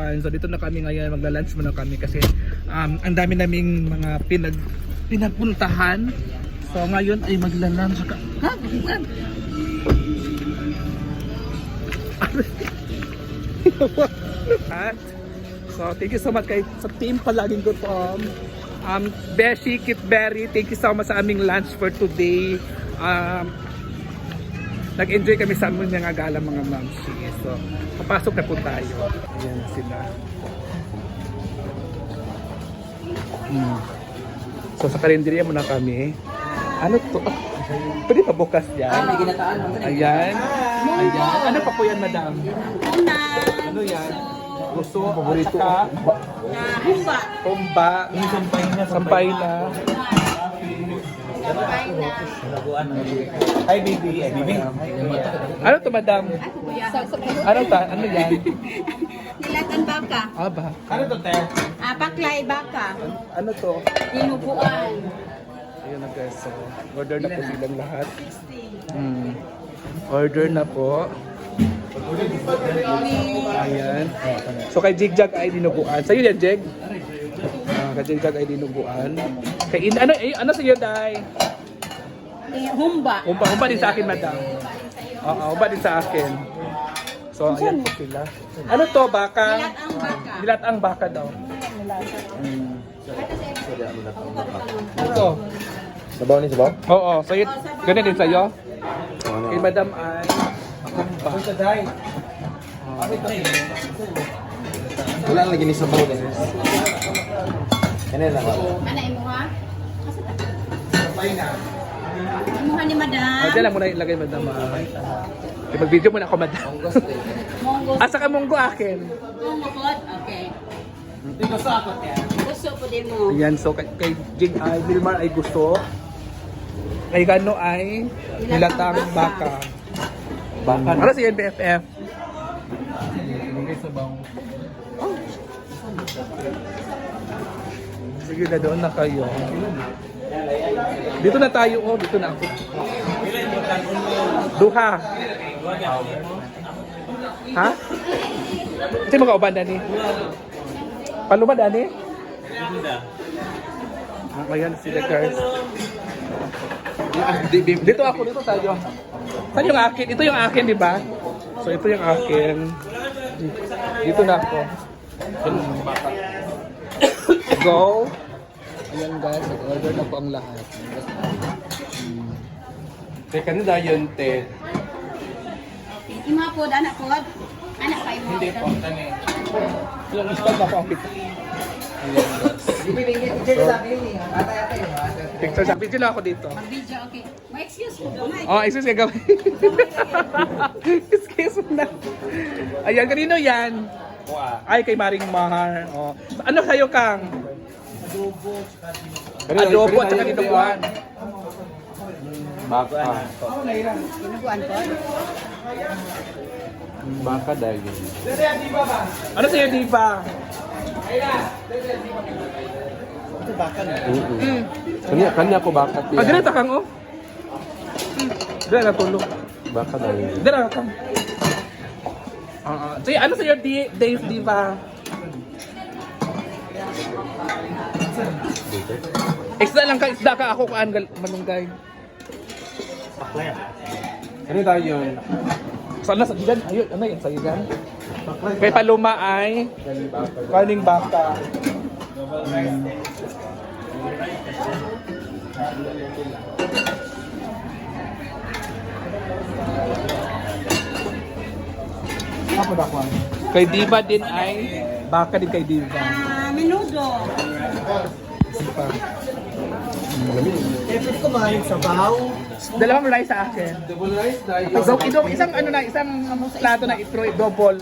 everyone. So dito na kami ngayon, magla-lunch muna kami kasi ang dami naming mga pinapuntahan. So ngayon ay magla-lunch ka. So thank you so much kay sa team Palaging Gutom. Beshi, Kitberry, thank you so much sa aming lunch for today. Nag-enjoy kami sa aming mga gala mga mamsi. So, papasok na po tayo. Ayan sila. So, sa karinderya muna kami. Ano to? Pwede pa bukas yan? Ayan. Ayan. Ano pa po yan, madam? Ano yan? Gusto? Paborito? Humba. Humba. Sampay na. Hi, baby. Ano to, madam? Ano ta? Ano yan? Nilatan baka. Ba? Ano to, te? Paklay baka. Ano to? Dinuguan. Ayun na guys. So, order na po silang lahat. Order na po. Ayan. So kay Jigjag ay dinuguan. Sa'yo yan, Jeg? Kay Jigjag ay dinuguan. Kay ano sa'yo, Day? Humba. Humba din sa akin, madam. Oo, humba din sa akin. So, ayan po sila. Ano to, baka? Nilatang baka. Nilatang baka daw. Ito. Sabaw ni sabaw? Oo, sa'yo. Ganun din sa'yo? Kay madam ay humba. Wala lagi ni sabaw din. Kanila ba? Ano imo ha? Imuha ni madam. Diyan lang muna ilagay, madam. Mag-video muna ako, madam. Monggo. Asa ka monggo akin? Monggo pod. Okay. Gusto po din mo. Ayan, so kay Jing ay Wilmar ay gusto. Kay Gano ay nilatang baka. Baka. Ano si BFF? Sige na, doon na kayo. Dito na tayo, dito na ako. Duha. Ha? Kasi mga uban, Dani? Paluma, Dani? Ayan sila, guys. Dito ako, dito tayo. Saan yung akin? Ito yung akin, di ba? So, ito yung akin. Dito na ako. Go. Ayan guys, nag-order na po ang lahat. Teka nila yun, te. Ima pod, anak pod. Anak pa imo. Hindi po, kani. Yung install na po ang picture. Picture sa video lang ako dito. Mag-video, okay. Ma-excuse mo daw, Mike. Oh, excuse me, gawin. Excuse me na. Ayan, kanino yan? Ay, kay Maring Mahar. Oh. Ano sa'yo, Kang? Adobo at saka dinuguan. Baka. Dinuguan pod. Baka dahil. Ano sa'yo, Diva? Kanya ko baka. Ah, direta, Kang, oh. Dira na tulog. Baka dahil. Dira, Kang. Sige, ano sa'yo, Dave, Diva? Isda lang ka, isda ka ako kaan malunggay. Ano tayo yun? Sana sa diyan, ayun, ano yan, sa'yo dyan? Kay Paluma ay kaning baka. Ako na ko. Kay Diva din ay baka din kay Diva. Menudo. Sige pa. Pwede ko maayong sabaw. Dalawang rice sa akin. Double rice dahil. Isang ano na, isang plato na itro, double.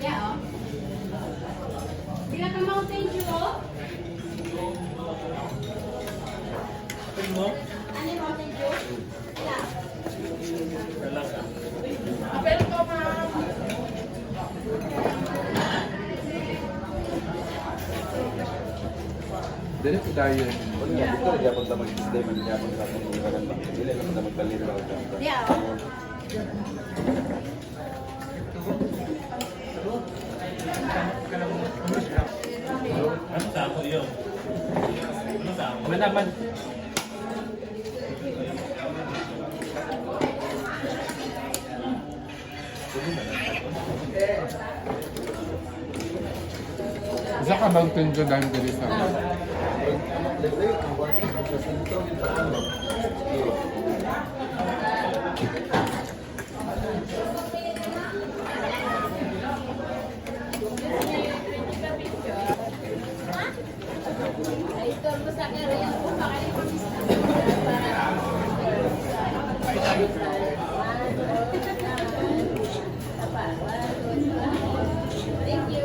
Yeah, oh. Bila ka Mountain Dew, oh. Ano yung Mountain Dew? Yeah. Apel ko, ma'am. Dili po tayo. Dito na dapat na mag-isday, mag-dapat na mag-dapat. Dili lang na magdalir lang. Yeah, oh. Manaman. Isa ka Mountain Dew dahil dili sa... Thank you.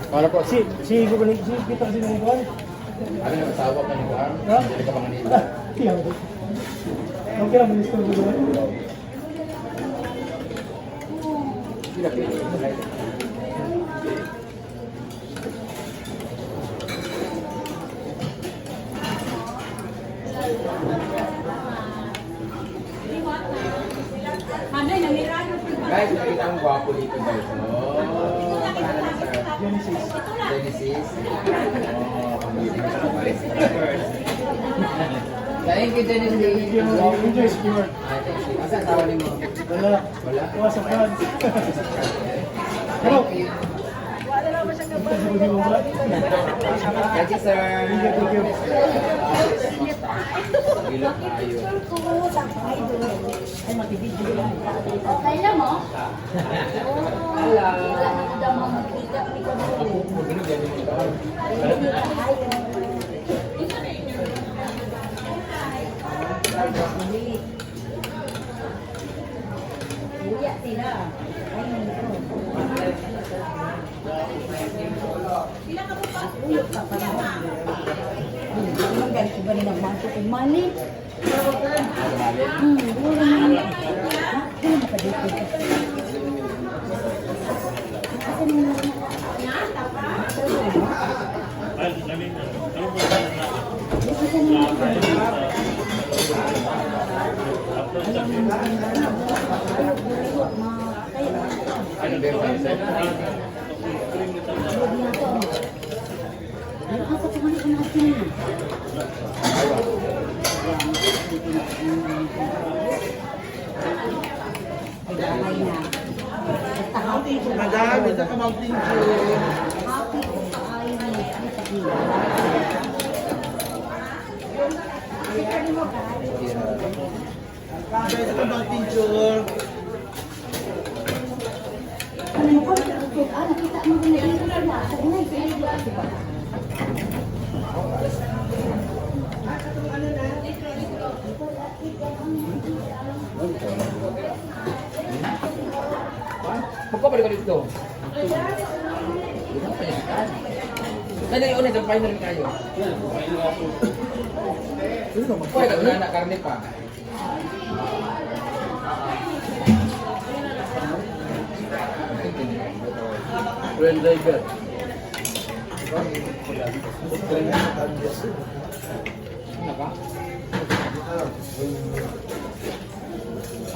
Para po, Si kita kasi ng igual. ano yung asawa ka ni Juan? Ha? Dili ka panganila. Iya. Okay lang, ministro ko doon. Sila kayo. Ano yung nangyayari? Guys, nakita ang gwapo dito guys. Oh, pangalan sa Genesis. Genesis. Oh, pamilya sa guys. Thank you, Genesis. Enjoy skier. Ah, thank you. Asa asawa ni mo? Wala. Wala? Tuwa sa France. Thank you. Thank you, sir. Thank you. Ilok tayo. Kailan mo? Hello. Wala na daw mga makita. Ako, ganun, ganun. Ulot ka pa naman. Ang ganito ba nilang manto kung mali? Bulo naman. Bulo na pa dito. Kasi naman. Madam, ito ka Mountain Dew. Ito ka Mountain Dew. Nakita mo na yun. Diba? Magkabalik ka dito. Kaya yung ulit, ang final kayo. Pwede ka na anak karne pa. Well, diver. Ano ka?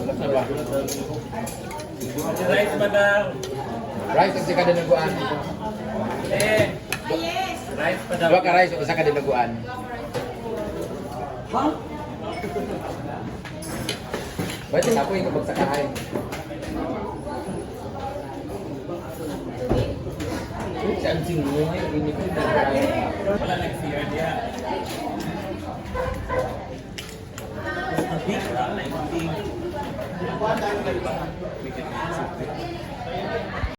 Ano ba? Rice, madam. Rice ang sika dinaguan. Rice pa daw. Dua ka rice o isa ka dinaguan. Ba't yung apoy yung magsakahay? Saan singgo ngayon? Hindi ko Wala nag-CR niya. Big, like big.